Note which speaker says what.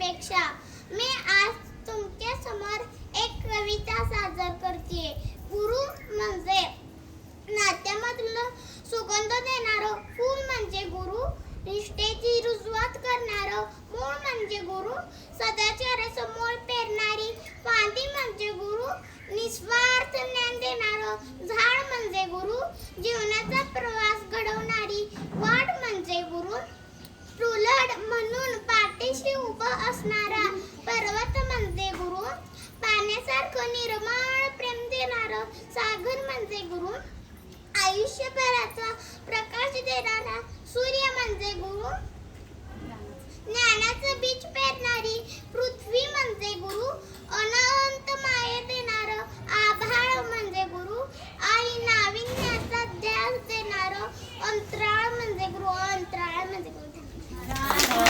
Speaker 1: अपेक्षा. मी आज तुमच्या समोर एक कविता सादर करते. गुरु म्हणजे नात्यामधलं सुगंध देणारं फूल म्हणजे गुरु, निष्ठेची रुजवात करणारं मूळ म्हणजे गुरु, सदाचाराचं मोल पेरणारी फांदी म्हणजे गुरु, निस्वार्थ ज्ञान देणारं झाड म्हणजे गुरु, जीवनाचा प्रवास घडवणारी वाट म्हणजे गुरु, रुलड म्हणून पाठीशी उभं असणारा पर्वत म्हणजे गुरु, पाण्यासारखं निर्मळ प्रेम देणारं सागर म्हणजे गुरु, आयुष्यभराचा प्रकाश देणारा सूर्य म्हणजे गुरु, ज्ञानाचं बीज पेरणारी पृथ्वी म्हणजे गुरु, अनंत माये